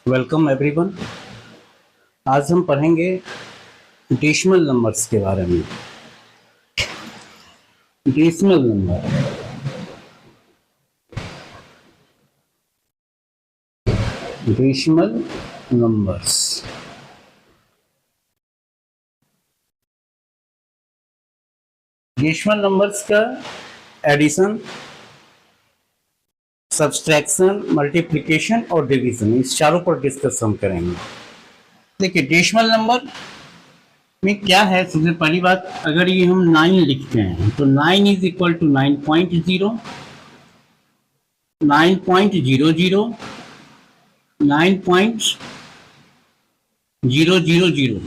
Welcome everyone. आज हम पढ़ेंगे डेसिमल नंबर्स के बारे में। Decimal number, decimal numbers. Decimal numbers का एडिशन, सब्सट्रैक्शन, मल्टीप्लिकेशन और डिवीजन, इस चारों पर डिस्कस हम करेंगे। देखिए डेसिमल नंबर में क्या है, सबसे पहली बात, अगर ये हम 9 लिखते हैं तो 9 इज इक्वल टू 9.0, 9.00, 9.000,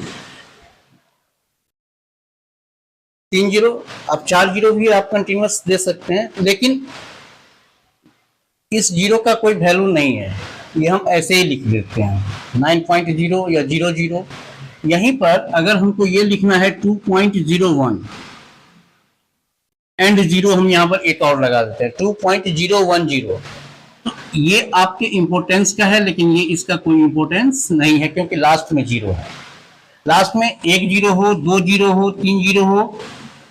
3 जीरो। अब 4 जीरो भी आप कंटिन्यूस दे सकते हैं, लेकिन इस जीरो का कोई वैल्यू नहीं है, ये हम ऐसे ही लिख देते हैं 9.0 या 00। यहीं पर अगर हमको ये लिखना है 2.01 एंड जीरो, हम यहाँ पर एक और लगा देते हैं 2.010। तो ये आपके इंपोर्टेंस का है, लेकिन ये इसका कोई इंपोर्टेंस नहीं है क्योंकि लास्ट में जीरो है। लास्ट में एक जीरो हो, दो जीरो हो, तीन जीरो हो,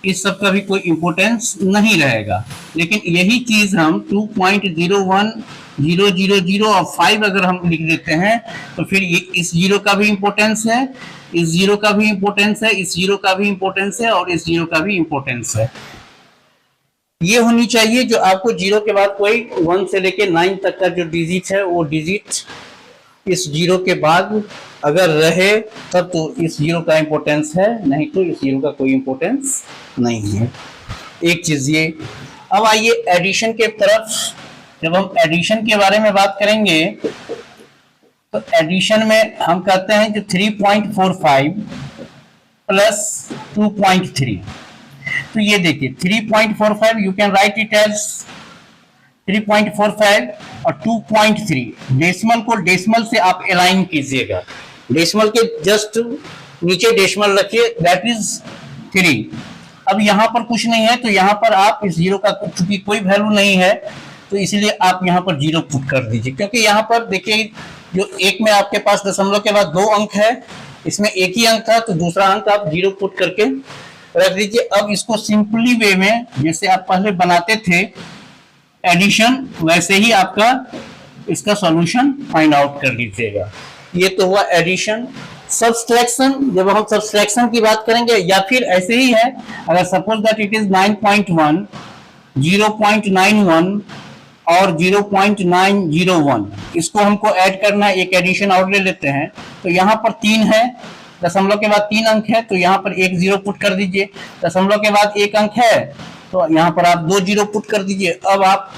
इस सब का भी कोई इंपोर्टेंस नहीं रहेगा। लेकिन यही चीज हम 2.010000 और 5 अगर हम लिख देते हैं तो फिर ये इस जीरो का भी इंपोर्टेंस है, इस जीरो का भी इंपोर्टेंस है, इस जीरो का भी इंपोर्टेंस है और इस जीरो का भी इंपोर्टेंस है। ये होनी चाहिए जो आपको जीरो के बाद कोई 1 से लेके 9 तक का जो डिजिट है वो डिजिट इस जीरो के बाद अगर रहे तब तो इस जीरो का इंपोर्टेंस है, नहीं तो इस जीरो का कोई इंपोर्टेंस नहीं है। एक चीज ये। अब आइए एडिशन के तरफ। जब हम एडिशन के बारे में बात करेंगे तो एडिशन में हम कहते हैं कि 3.45 प्लस 2.3। तो ये देखिए 3.45 you can write it as 3.45 और 2.3। डेसिमल को डेसिमल से आप अलाइन कीजिएगा, डेसिमल के जस्ट नीचे डेसिमल रखिए, दैट इज 3। अब यहाँ पर कुछ नहीं है तो यहाँ पर आप इस जीरो का चूंकि कोई वैल्यू नहीं है तो इसलिए आप यहाँ पर जीरो पुट कर दीजिए, क्योंकि यहाँ पर देखिए जो एक में आपके पास दशमलव के बाद 2 अंक है, इसमें एक ही अंक था तो दूसरा अंक आप जीरो पुट करके रख दीजिए। अब इसको सिंपली वे में जैसे आप पहले बनाते थे एडिशन, वैसे ही आपका इसका सॉल्यूशन फाइंड आउट कर लीजिएगा। ये तो हुआ एडिशन। सब्सट्रैक्शन, जब हम सब्सट्रैक्शन की बात करेंगे या फिर ऐसे ही है, अगर सपोज दैट इट इज 9.1, 0.91 और 0.901, इसको हमको ऐड करना है, एक एडिशन और ले लेते हैं। तो यहाँ पर 3 है, दशमलव के बाद 3 अंक है तो यहाँ पर एक जीरो पुट कर दीजिए। दशमलव के बाद 1 अंक है तो यहाँ पर आप 2 जीरो पुट कर दीजिए। अब आप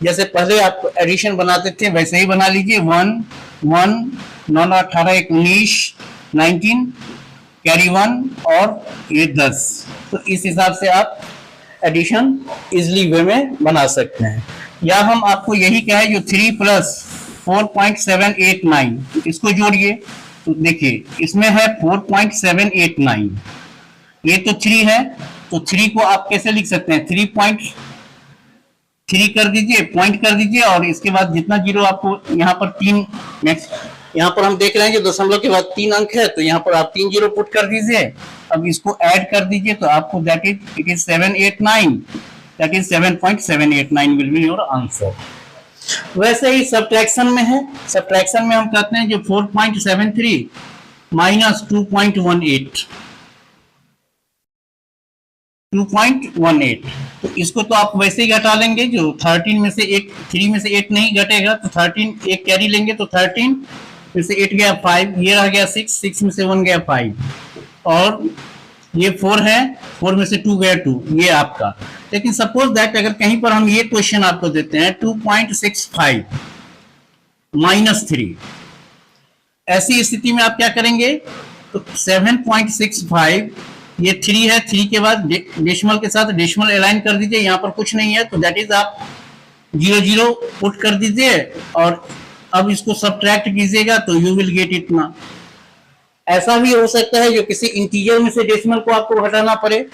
जैसे पहले आप एडिशन बनाते थे वैसे ही बना लीजिए। 1 1 9 18 19 19 कैरी 1 और ये 10। तो इस हिसाब से आप एडिशन इजली वे में बना सकते हैं। या हम आपको यही कहे जो 3 प्लस 4.789, इसको जोड़िए तो देखिए इसमें है 4.789, ये तो 3 है तो 3 को आप कैसे लिख सकते हैं, 3.3 कर दीजिए, पॉइंट कर दीजिए और इसके बाद जितना जीरो आपको यहाँ पर 3, नेक्स्ट यहाँ पर हम देख रहे हैं कि दशमलव के बाद 3 अंक है तो यहाँ पर आप 3 जीरो पुट कर दीजिए। अब इसको ऐड कर दीजिए तो आपको that is it is 789, that is 7.789 will be your answer. वैसे ही सब्ट्रैक्शन में है, सब्ट्रैक्शन में हम कहते हैं जो 4.73 माइनस 2.18, 2.18, तो इसको तो आप वैसे ही घटा लेंगे, जो 13 में से 1, 3 में से 8 नहीं घटेगा तो 13 एक कैरी लेंगे तो 13 में से 8 गया 5, ये रह गया 6, 6 में से 1 गया 5 और ये 4 है, 4 में से 2 गया 2, ये आपका। लेकिन सपोज दैट अगर कहीं पर हम ये क्वेश्चन आपको देते हैं 2.65 माइनस 3, ऐसी स्थिति में आप क्या करेंगे तो 7.65, ये 3 है, 3 के बाद डेसिमल के साथ डेसिमल अलाइन कर दीजिए, यहाँ पर कुछ नहीं है तो दैट इज आप 0 0 पुट कर दीजिए और अब इसको सब्ट्रैक्ट कीजिएगा तो यू विल गेट इतना। ऐसा भी हो सकता है जो किसी इंटीजर में से डेसिमल को आपको घटाना पड़े,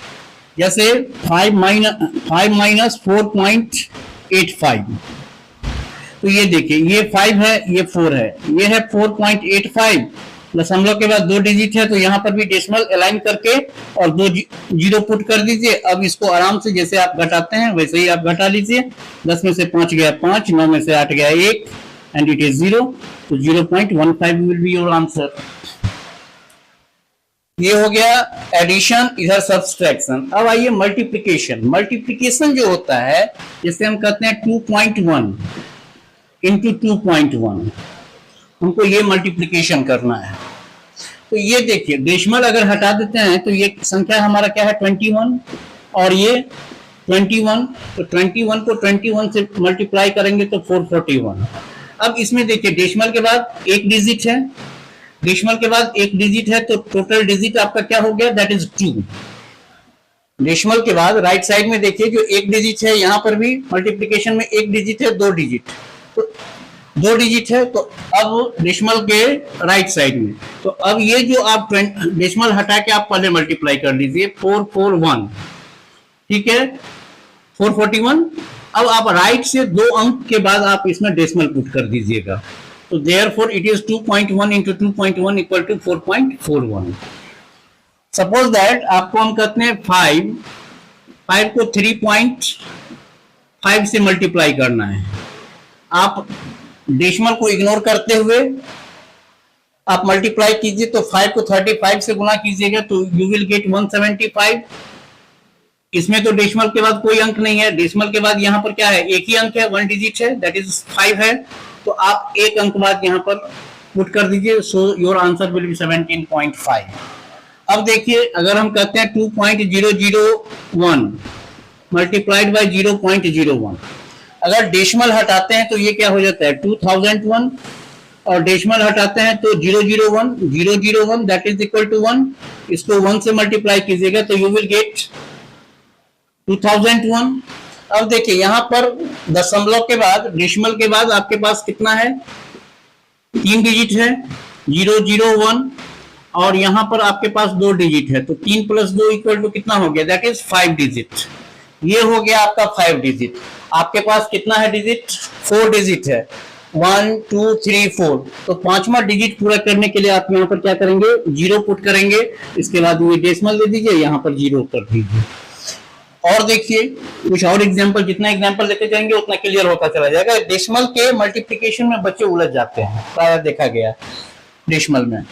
जैसे 5 माइनस 4.85, तो ये देखिए, ये 5 है, ये 4 है, ये है 4.85, दशमलव के बाद 2 डिजिट है, तो यहाँ पर भी डेसिमल अलाइन करके और 2 जीरो पुट कर दीजिए। अब इसको आराम से जैसे आप घटाते हैं वैसे ही आप घटा लीजिए। 10 में से 5 गया 5, 9 में से 8 गया 1 एंड इट इज 0, तो 0.15 विल बी योर आंसर। ये हो गया एडिशन, इधर सब्सट्रैक्शन। अब आइए मल्टीप्लिकेशन। मल्टीप्लिकेशन जो होता है, जैसे हम कहते हैं 2.1 इंटू 2.1, हमको ये मल्टीप्लिकेशन करना है। तो ये देखिए, डेसिमल अगर हटा देते हैं तो ये संख्या हमारा क्या है 21, और ये 21, तो 21 को 21 से मल्टीप्लाई करेंगे तो 441। अब इसमें देखिए, डेसिमल के बाद एक डिजिट है, डेसिमल के बाद एक डिजिट है, तो टोटल डिजिट आपका क्या हो गया, दैट इज 2। डेसिमल के बाद राइट साइड में देखिए जो एक डिजिट है, यहां पर भी मल्टीप्लिकेशन में एक डिजिट है, 2 डिजिट, तो 2 डिजिट है। तो अब डेसिमल के राइट साइड में, तो अब ये जो आप डेसिमल हटा के आप पहले मल्टीप्लाई कर लीजिए, 441, ठीक है, 441। अब आप राइट से 2 अंक के बाद आप इसमें डेसिमल पुट कर दीजिएगा, तो therefore it is 2.1 into 2.1 equal to 4.41। Suppose that आपको हम कहते हैं 5 को 3.5 से मल्टीप्लाई करना है। आप डेसिमल को इग्नोर करते हुए आप मल्टीप्लाई कीजिए, तो 5 को 35 से गुना कीजिएगा तो यू विल गेट 175। इसमें तो डेसिमल के बाद कोई अंक नहीं है, डेसिमल के बाद यहाँ पर क्या है, एक ही अंक है, 1 डिजिट है, दैट इज 5 है, तो आप एक अंक बाद यहाँ पर पुट कर दीजिए, so your answer will be 17.5। अब देखिए, अगर हम कहते हैं 2.001 मल्टीप्लाइड बाय 0.01, अगर डेसिमल हटाते हैं तो ये क्या हो जाता है 2001, और डेसिमल हटाते हैं तो 001 दैट इज इक्वल टू 1। इसको 1 से मल्टीप्लाई कीजिएगा तो यू विल गेट 2001। अब देखिए, यहां पर दशमलव के बाद, डेसिमल के बाद आपके पास कितना है, 3 डिजिट है, 001, और यहां पर आपके पास 2 डिजिट है, तो 3 + 2 इक्वल टू कितना हो गया, दैट इज 5 डिजिट। ये हो गया आपका 5 डिजिट। आपके पास कितना है डिजिट, 4 डिजिट है, 1 2 3 4। तो 5वां डिजिट पूरा करने के लिए आप यहाँ पर क्या करेंगे, 0 पुट करेंगे, इसके बाद ये डेसिमल दे दीजिए, यहाँ पर 0 कर दीजिए। और देखिए कुछ और एग्जांपल, जितना एग्जांपल लेते जाएंगे उतना क्लियर होता चला जाएगा। डेसिमल के मल्टीप्लिकेशन में बच्चे उलझ जाते हैं, प्रायः देखा गया डेसिमल में।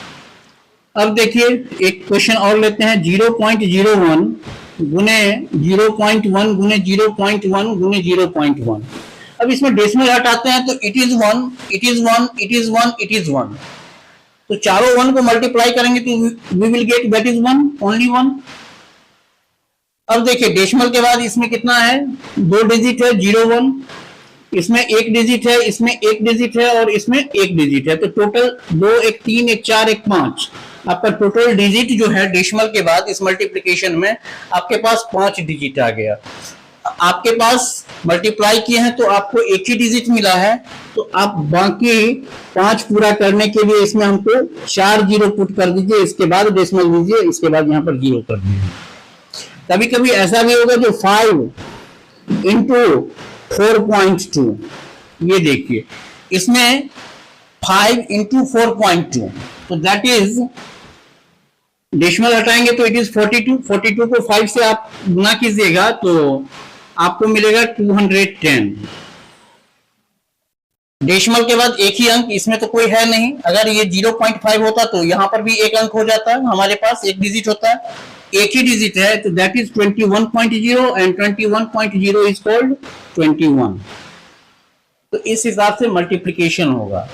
अब देखिए एक क्वेश्चन और लेते हैं, 0.01 गुने 0.1 गुने 0.1 गुने 0.1। अब इसमें डेसिमल हटाते हैं तो it is 1, it is 1, it is 1, it is 1, तो चारों 1 को मल्टीप्लाई करेंगे तो we will get that is 1, only 1। अब देखिए, डेसिमल के बाद इसमें कितना है, 2 डिजिट है, 01, इसमें 1 डिजिट है, इसमें 1 डिजिट है, और इसमें 1 डिजिट है, तो टोटल 2 1 3 1 4 1 5। आपका टोटल डिजिट जो है डेसिमल के बाद इस मल्टीप्लिकेशन में आपके पास 5 डिजिट आ गया। आपके पास मल्टीप्लाई किए हैं तो आपको 1 ही डिजिट मिला है, तो आप बाकी 5 पूरा करने के लिए इसमें हमको 4 जीरो पुट कर दीजिए, इसके बाद डेसिमल दीजिए, इसके बाद यहाँ पर 0 कर दीजिए। कभी कभी ऐसा भी होगा जो 5 इंटू 4.2, ये देखिए इसमें 5 इंटू 4.2, तो दैट इज, डेसिमल हटाएंगे तो इट इज 42 को 5 से आप गुना कीजिएगा तो आपको मिलेगा 210। डेसिमल के बाद एक ही अंक, इसमें तो कोई है नहीं। अगर ये 0.5 होता तो यहां पर भी एक अंक हो जाता, हमारे पास एक डिजिट होता है, एक ही डिजिट है, तो that is 21.0 and 21.0 is called 21। तो इस हिसाब से मल्टीप्लिकेशन होगा।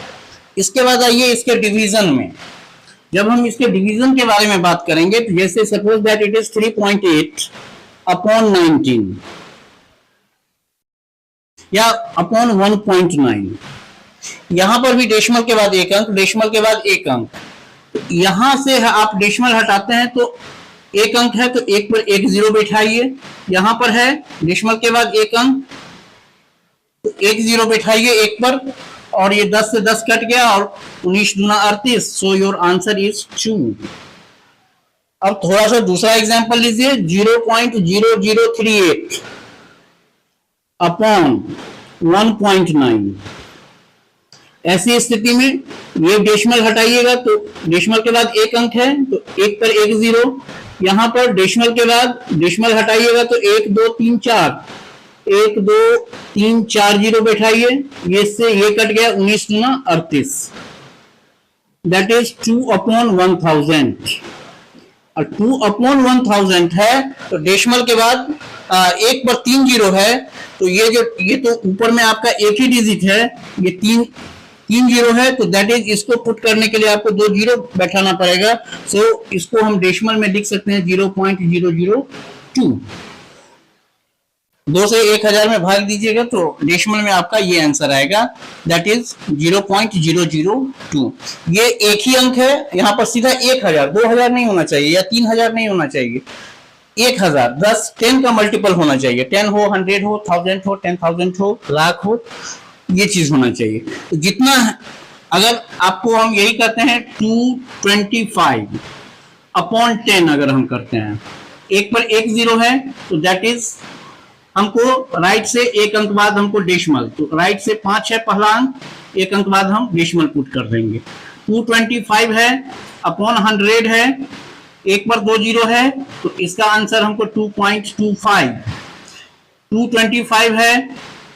इसके बाद आइए इसके डिवीजन में। जब हम इसके डिवीजन के बारे में बात करेंगे तो जैसे suppose that it is 3.8 upon 19 या अपॉन 1.9, यहां पर भी डेसिमल के बाद एक अंक, डेसिमल के बाद एक अंक, तो यहां से आप डेसिमल हटाते हैं तो एक अंक है तो एक पर एक जीरो बैठाइए, यहां पर है डेसिमल के बाद एक अंक तो एक जीरो बैठाइए एक पर, और ये 10 से 10 कट गया और 19 दूना 38, सो योर आंसर इज 2। अब थोड़ा सा दूसरा एग्जांपल लीजिए, 0.0038 अपॉन 1.9, ऐसी स्थिति में ये डेसिमल हटाइएगा तो डेसिमल के बाद एक अंक है तो एक पर एक जीरो, यहां पर डेसिमल के बाद डेसिमल हटाइएगा तो 1 2 3 4, 1 2 3 4 जीरो बैठाइए, ये से ये कट गया, 19 गुना 38, दैट इज 2/1000। और 2/1000 है तो डेसिमल के बाद एक पर 3 जीरो है तो ये तो ऊपर में आपका एक ही डिजिट है, ये तीन जीरो है तो दैट इज इसको पुट करने के लिए आपको 2 जीरो बैठाना पड़ेगा। सो इसको हम डेसिमल में लिख सकते हैं 0.002। 2 से 1000 में भाग दीजिएगा तो डेसिमल में आपका ये आंसर आएगा, दैट इज 0.002। ये एक ही अंक है, यहाँ पर सीधा 1000, 2000 नहीं होना चाहिए या 3000 नहीं होना चाहिए, 1000, 10 का मल्टीपल होना चाहिए, 10 हो, 100 हो, 1000 हो, 10,000 हो, लाख हो, ये चीज होना चाहिए। तो जितना अगर आपको हम यही करते हैं 225/10 अगर हम करते हैं, एक पर एक जीरो है तो दैट इज हमको राइट से एक अंक बाद हमको डेसिमल, तो राइट से 5 है पहला अंक, एक अंक बाद हम डेसिमल पुट कर देंगे। 225 है अपॉन 100 है, एक पर 2 जीरो है तो इसका आंसर हमको 2.25। 225 है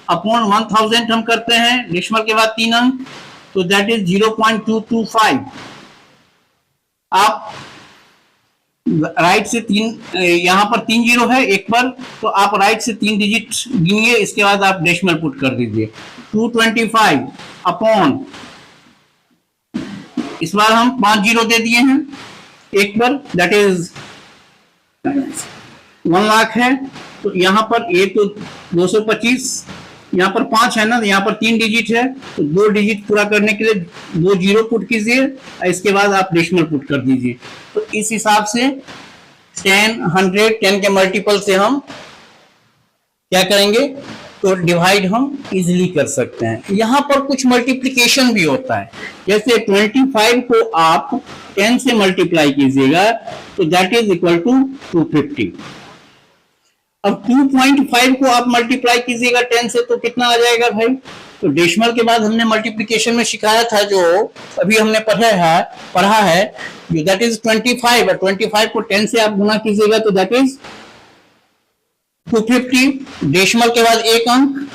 अपॉन 1000 हम करते हैं, डेसिमल के बाद 3 अंक तो दैट इज 0.225। आप राइट से 3, यहां पर 3 जीरो है एक पर, तो आप राइट से 3 डिजिट गिनिए, इसके बाद आप डेसिमल पुट कर दीजिए। 225 अपॉन, इस बार हम 5 जीरो दे दिए हैं एक पर, दैट इज 1 लाख है, तो यहां पर ये तो 225, यहाँ पर 5 है ना, यहाँ पर 3 डिजिट है तो 2 डिजिट पूरा करने के लिए 2 जीरो पुट कीजिए, इसके बाद आप डेसिमल पुट कर दीजिए। तो इस हिसाब से 10, 100, 10 के मल्टीपल से हम क्या करेंगे तो डिवाइड हम इजीली कर सकते हैं। यहाँ पर कुछ मल्टीप्लिकेशन भी होता है, जैसे 25 को आप 10 से मल्टीप्लाई कीजिएगा तो दैट इज इक्वल टू 250। अब 2.5 को आप मल्टीप्लाई कीजिएगा 10 से तो कितना आ जाएगा भाई, तो डेसिमल के बाद हमने मल्टीप्लिकेशन में सिखाया था जो अभी हमने पढ़ा है दैट इज 25, और 25 को 10 से आप गुना कीजिएगा तो दैट इज 250। डेसिमल के बाद एक अंक,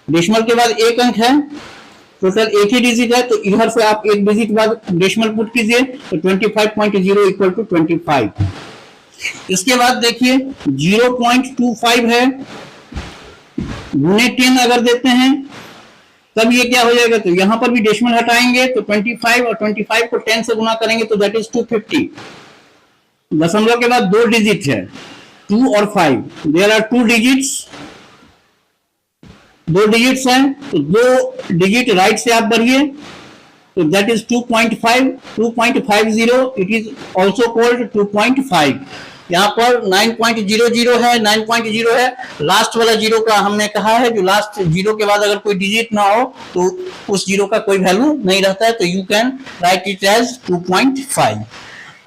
डेसिमल के बाद एक अंक है, टोटल एक ही डिजिट है तो इधर से आप एक डिजिट बाद डेसिमल पुट कीजिए तो 25.0 इक्वल टू 25। इसके बाद देखिए 0.25 है, गुने 10 अगर देते हैं तब ये क्या हो जाएगा, तो यहां पर भी डेसिमल हटाएंगे तो 25 और 25 को 10 से गुना करेंगे तो दैट इज 250। दशमलव के बाद 2 डिजिट है 2 और 5, देयर आर 2 डिजिट्स, 2 डिजिट्स हैं तो 2 डिजिट राइट से आप बढ़िए तो that is 2.5, 2.50, it is also called 2.5। यहाँ पर 9.00 है, 9.0 है, लास्ट वाला जीरो का हमने कहा है जो लास्ट जीरो के बाद अगर कोई डिजिट ना हो तो उस जीरो का कोई वैल्यू नहीं रहता है, तो you can write it as 2.5।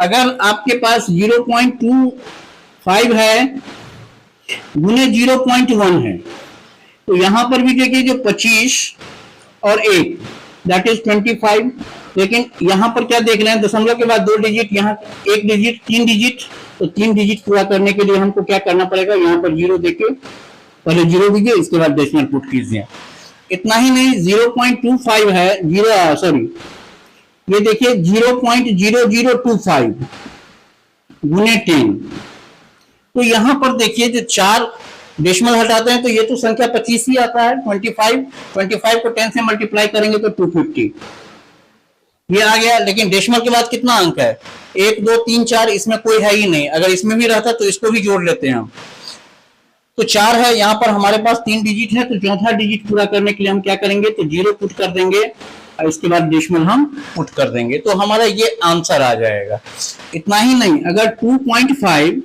अगर आपके पास 0.25 है गुने 0.1 है तो यहां पर भी देखिए जो 25 और 1 दैट इज 25, लेकिन यहां पर क्या देख रहे हैं, दशमलव के बाद 2 डिजिट, यहाँ एक डिजिट, 3 डिजिट, तो 3 डिजिट पूरा करने के लिए हमको क्या करना पड़ेगा, यहाँ पर जीरो देके पहले जीरो दीजिए, इसके बाद डेसिमल पुट कीजिए। इतना ही नहीं 0.25 है, ये देखिए 0.0025 गुने 10, तो यहां पर देखिए जो 4 डेसिमल हटाते हैं तो ये तो संख्या 25 ही आता है। 25 को 10 से मल्टीप्लाई करेंगे तो 250 ये आ गया, लेकिन डेसिमल के बाद कितना अंक है, 1 2 3 4, इसमें कोई है ही नहीं, अगर इसमें भी रहता तो इसको भी जोड़ लेते हैं हम, तो 4 है, यहाँ पर हमारे पास 3 डिजिट है तो चौथा डिजिट पूरा करने के लिए हम क्या करेंगे तो जीरो पुट कर देंगे और इसके बाद डेसिमल हम पुट कर देंगे, तो हमारा ये आंसर आ जाएगा। इतना ही नहीं, अगर 2.5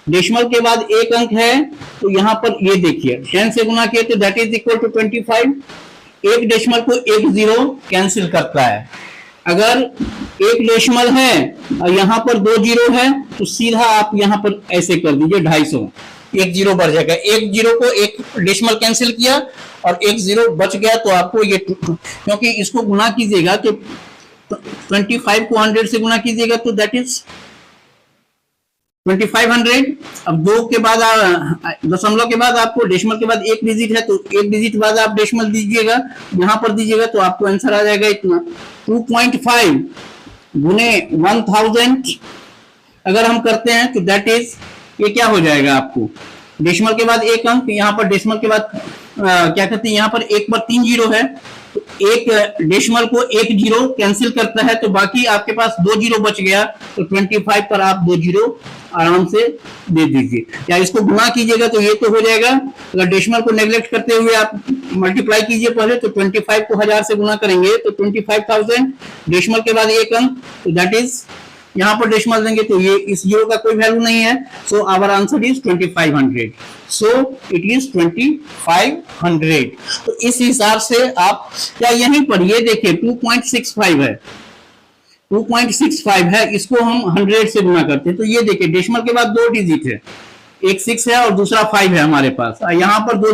डेसिमल के बाद एक अंक है तो यहाँ पर ये देखिए 10 से गुना किए तो दैट इज इक्वल टू 25। एक डेसिमल को एक जीरो कैंसिल करता है, अगर एक डेसिमल है और यहाँ पर 2 जीरो है तो सीधा आप यहाँ पर ऐसे कर दीजिए 250, एक जीरो बढ़ जाएगा, एक जीरो को एक डेसिमल कैंसिल किया और एक जीरो बच गया, तो आपको ये, क्योंकि इसको गुना कीजिएगा तो 25 को 100 से गुना कीजिएगा तो दैट इज 2500। अब दो के बाद दशमलव के बाद आपको डेसिमल के बाद एक डिजिट है, तो एक डिजिट बाद आप डेसिमल दीजिएगा, यहां पर दीजिएगा, तो आपको आंसर आ जाएगा इतना 2.5 गुने 1000 अगर हम करते हैं तो दैट इज, ये क्या हो जाएगा आपको, डेसिमल के बाद एक अंक, यहाँ पर डेसिमल के बाद क्या कहते हैं, यहाँ पर एक पर 3 जीरो है, तो एक डेसिमल को एक जीरो कैंसिल करता है, तो बाकी आपके पास 2 जीरो बच गया, तो 25 पर आप 2 जीरो आराम से दे दीजिए, या इसको गुना कीजिएगा तो ये तो हो जाएगा। अगर डेसिमल को नेग्लेक्ट करते हुए आप मल्टीप्लाई कीजिए पहले, तो 25 को 1000 से गुना करेंगे तो 25,000, डेसिमल के बाद एक अंक, तो दैट इज, यहां पर डेसिमल देंगे तो ये इस जीरो का कोई वैल्यू नहीं है, so our answer is 2500, so it is 2500। तो इस हिसाब से आप, क्या यहीं पर ये देखिए 2.65 है, 2.65 है, इसको हम 100 से गुना करते हैं, तो ये देखिए डेसिमल के बाद 2 डिजिट है, एक 6 है और दूसरा 5 है हमारे पास, यहाँ पर 2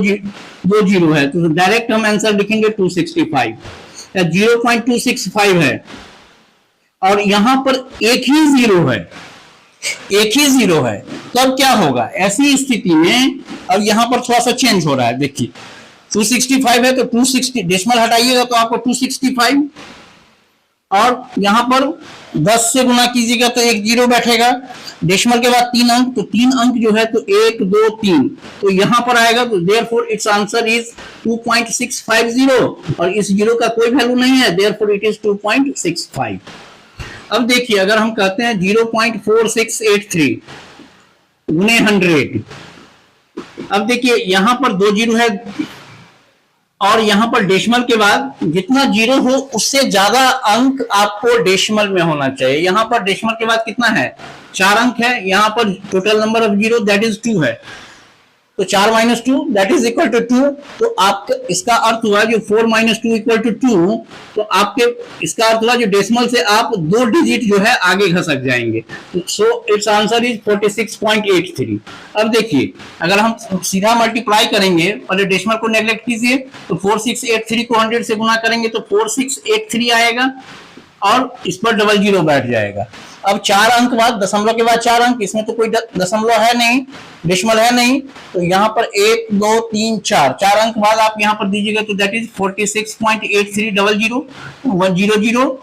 जीरो है, तो डायरेक्ट हम आंसर लिखेंगे 265, 0.265 है, और यहां पर एक ही जीरो है, एक ही जीरो है, तब क्या होगा ऐसी स्थिति में, अब यहां पर थोड़ा सा चेंज हो रहा है, देखिए 265 है तो 260 डेसिमल हटाइएगा तो आपको 265, और यहां पर 10 से गुना कीजिएगा तो एक जीरो बैठेगा, डेसिमल के बाद 3 अंक, तो 3 अंक जो है तो 1 2 3, तो यहां पर आएगा, तो देयरफॉर इट्स आंसर इज 2.650, और इस जीरो का कोई वैल्यू नहीं है, देयरफॉर इट इज 2.65। अब देखिए अगर हम कहते हैं 0.4683 गुने 100, अब देखिए यहां पर 2 जीरो है, और यहां पर डेसिमल के बाद जितना जीरो हो उससे ज्यादा अंक आपको डेसिमल में होना चाहिए, यहां पर डेसिमल के बाद कितना है, 4 अंक है, यहां पर total number of zero that is 2 है, तो 4 - 2 दैट इज इक्वल टू 2, तो आपका इसका अर्थ हुआ जो 4 - 2 इक्वल टू 2, तो आपके इसका अर्थ हुआ जो डेसिमल से आप 2 डिजिट जो है आगे घसक जाएंगे, सो इट्स आंसर इज 46.83। अब देखिए अगर हम सीधा मल्टीप्लाई करेंगे, पहले डेसिमल को नेग्लेक्ट कीजिए, तो 4683 को 100 से गुना करेंगे तो 4683 आएगा, और इस पर डबल जीरो बैठ जाएगा। अब 4 अंक बाद, दशमलव के बाद 4 अंक, इसमें तो कोई दशमलव है नहीं, डेसिमल है नहीं, तो यहाँ पर 1 2 3 4 अंक बाद आप यहाँ पर दीजिएगा तो दैट इज 46.83 100,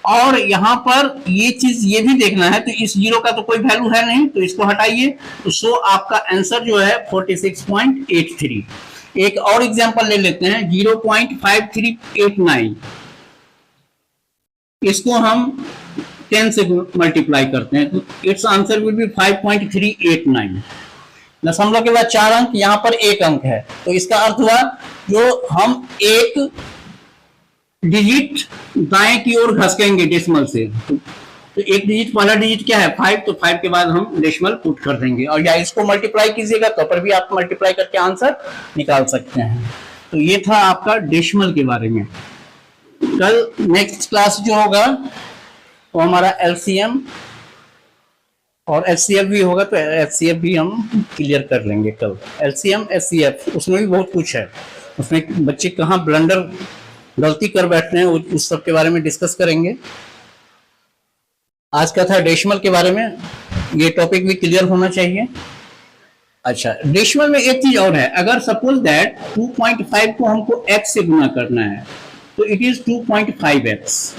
और यहाँ पर ये चीज ये भी देखना है, तो इस जीरो का तो कोई वैल्यू है नहीं, तो इसको हटाइए, तो सो आपका आंसर जो है 46.83। एक और एग्जांपल ले लेते हैं, 0.5389, इसको हम 10 से मल्टीप्लाई करते हैं, तो इट्स आंसर विल बी 5.389। दशमलव के बाद 4 अंक, यहां पर एक अंक है, तो इसका अर्थ हुआ जो हम एक डिजिट दाएं की ओर घसकेंगे डेसिमल से, तो एक डिजिट, पहला डिजिट क्या है 5, तो 5 के बाद हम डेसिमल पुट कर देंगे, और या इसको मल्टीप्लाई कीजिएगा तो पर भी आप मल्टीप्लाई करके आंसर निकाल सकते हैं। तो ये था आपका डेसिमल के बारे में। कल नेक्स्ट क्लास जो होगा वो हमारा एलसीएम और एचसीएफ भी होगा, तो एचसीएफ भी हम क्लियर कर लेंगे कल। एलसीएम एचसीएफ उसमें भी बहुत कुछ है, उसमें बच्चे कहाँ ब्लंडर गलती कर बैठते हैं उस सब के बारे में डिस्कस करेंगे। आज का था डेसिमल के बारे में, ये टॉपिक भी क्लियर होना चाहिए। अच्छा, डेसिमल में एक चीज और है, अगर सपोज दैट 2.5 को हमको x से गुना करना है तो इट इज 2.5x,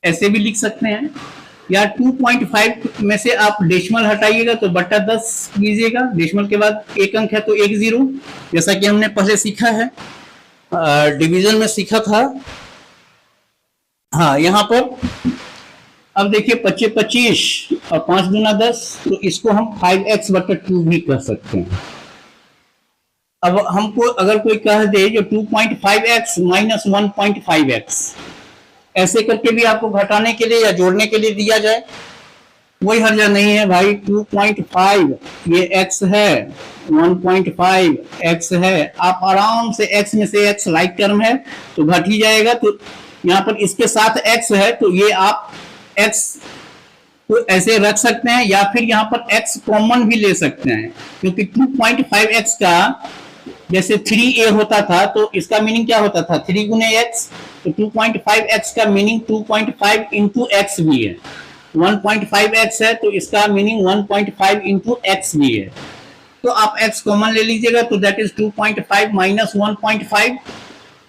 ऐसे भी लिख सकते हैं, या 2.5 में से आप डेसिमल हटाइएगा तो बटा 10 कीजिएगा, डेसिमल के बाद एक अंक है तो एक जीरो, जैसा कि हमने पहले सीखा है, डिवीजन में सीखा था। हाँ, यहाँ पर अब देखिए 25 25 और 5 दूना 10, तो इसको हम 5x बटा 2 भी कर सकते हैं। अब हमको अगर कोई कह दे जो 2.5x माइनस 1.5x, ऐसे करके भी आपको घटाने के लिए या जोड़ने के लिए दिया जाए, कोई हर्जा नहीं है भाई। 2.5 ये x है, 1.5 x है, आप आराम से x में से x लाइक टर्म है तो घट ही जाएगा, तो यहाँ पर इसके साथ x है तो ये आप x तो ऐसे रख सकते हैं, या फिर यहाँ पर x कॉमन भी ले सकते हैं, क्योंकि 2.5x का जैसे 3a होता था तो इसका मीनिंग क्या होता था, 3 गुने x, तो 2.5x का मीनिंग 2.5 इंटू एक्स भी है। 1.5x है तो इसका मीनिंग 1.5 इंटू एक्स भी है। तो आप x कॉमन ले लीजिएगा, तो दैट इज 2.5 माइनस 1.5।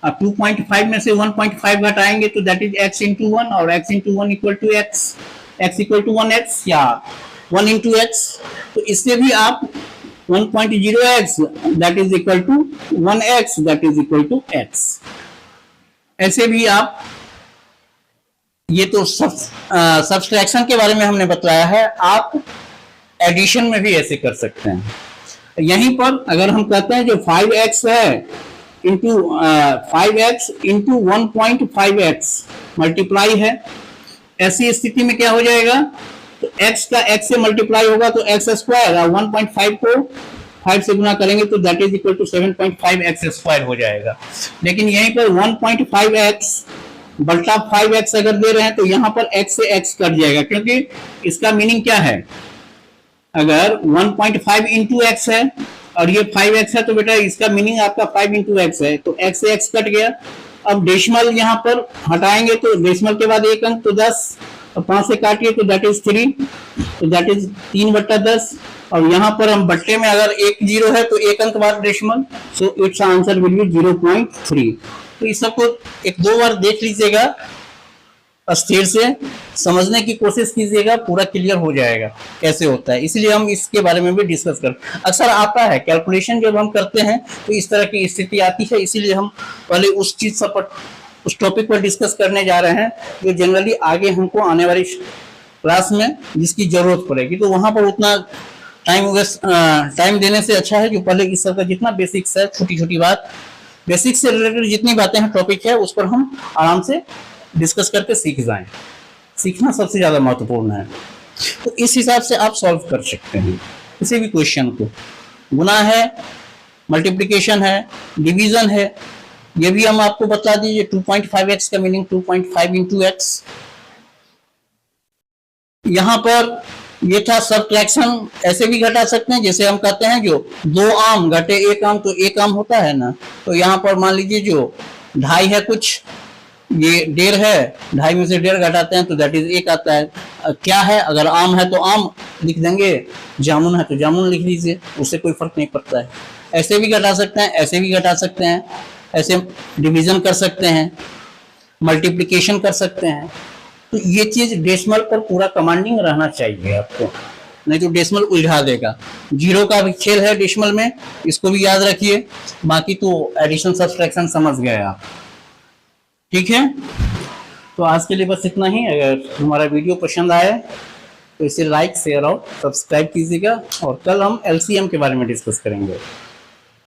अब 2.5 में से 1.5 घटाएंगे तो दैट इज x इंटू 1, और x into 1 equal to x equal to 1x या 1 इंटू x। तो इससे भी आप 1.0x that is equal to 1x that is equal to x, ऐसे भी आप, ये तो सब्सट्रैक्शन के बारे में हमने बताया है। आप एडिशन में भी ऐसे कर सकते हैं। यहीं पर अगर हम कहते हैं जो 5x है into 5x into 1.5x multiply है, ऐसी स्थिति में क्या हो जाएगा, तो x का x से मल्टीप्लाई होगा तो x स्क्वायर, और 1.5 को 5 से गुना करेंगे तो that is equal to 7.5x square हो जाएगा। लेकिन यहीं पर 1.5x बल्टा 5x अगर दे रहे हैं तो यहाँ पर x से x कट जाएगा, क्योंकि इसका मीनिंग क्या है, अगर 1.5 इंटू एक्स है और ये 5x है तो बेटा इसका मीनिंग आपका 5 इंटू एक्स है, तो x से x कट गया। अब डेसिमल यहाँ पर हटाएंगे तो डेसिमल के बाद एक अंक तो 10, और 5 से काटिए तो दैट इज 3, तो दैट इज 3/10। और यहाँ पर हम बट्टे में अगर एक जीरो है तो एक अंक बाद decimal, so it's answer will be 0.3। तो इस सबको एक दो बार देख लीजिएगा, स्थिर से समझने की कोशिश कीजिएगा, पूरा क्लियर हो जाएगा कैसे होता है। इसलिए हम इसके बारे में भी डिस्कस कर, अक्सर आता है कैलकुलेशन जब हम करते हैं तो इस तरह की स्थिति आती है, इसीलिए हम पहले उस चीज पर, उस टॉपिक पर डिस्कस करने जा रहे हैं जो जनरली आगे हमको आने वाली क्लास में जिसकी जरूरत पड़ेगी। तो वहां पर उतना टाइम देने से अच्छा है जो पहले इस सब का जितना बेसिक्स है, छोटी छोटी बात, बेसिक्स से रिलेटेड जितनी बातें हैं, टॉपिक है, उस पर हम आराम से डिस्कस करके सीख जाएं। सीखना सबसे ज्यादा महत्वपूर्ण है। तो इस हिसाब से आप सॉल्व कर सकते हैं किसी भी क्वेश्चन को। गुना है, मल्टीप्लिकेशन है, डिवीजन है, ये भी हम आपको बता दीजिए। 2.5x का मीनिंग 2.5 इंटू एक्स। यहां पर ये था सब्ट्रैक्शन, ऐसे भी घटा सकते हैं, जैसे हम कहते हैं जो 2 आम घटे 1 आम तो 1 आम होता है ना, तो यहाँ पर मान लीजिए जो 2.5 है, कुछ ये 1.5 है, 2.5 में से 1.5 घटाते हैं तो दैट इज 1 आता है। क्या है, अगर आम है तो आम लिख देंगे, जामुन है तो जामुन लिख लीजिए, उससे कोई फर्क नहीं पड़ता है। ऐसे भी घटा सकते हैं, ऐसे भी घटा सकते हैं, ऐसे डिवीजन कर सकते हैं, मल्टीप्लिकेशन कर सकते हैं। तो ये चीज डेसिमल पर पूरा कमांडिंग रहना चाहिए आपको, नहीं तो डेसिमल उलझा देगा। जीरो का भी खेल है डेसिमल में, इसको भी याद रखिए। बाकी तो एडिशन सब्सट्रैक्शन समझ गए आप, ठीक है। तो आज के लिए बस इतना ही। अगर हमारा वीडियो पसंद आए तो इसे लाइक, शेयर और सब्सक्राइब कीजिएगा, और कल हम एलसीएम के बारे में डिस्कस करेंगे।